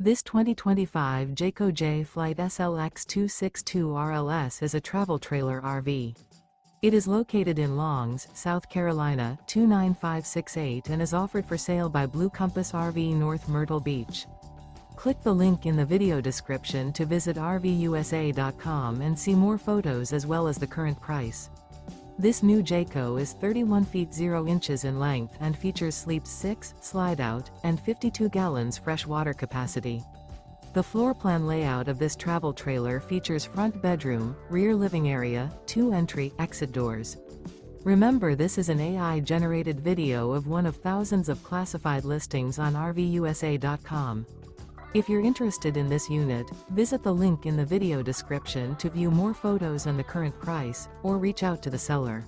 This 2025 Jayco Jay Flight SLX 262 RLS is a travel trailer RV. It is located in Longs, South Carolina 29568 and is offered for sale by Blue Compass RV North Myrtle Beach. Click the link in the video description to visit RVUSA.com and see more photos as well as the current price. This new Jayco is 31 feet 0 inches in length and features sleeps 6, slide-out, and 52 gallons fresh water capacity. The floor plan layout of this travel trailer features front bedroom, rear living area, 2 entry/exit doors. Remember, this is an AI-generated video of one of thousands of classified listings on RVUSA.com. If you're interested in this unit, visit the link in the video description to view more photos and the current price, or reach out to the seller.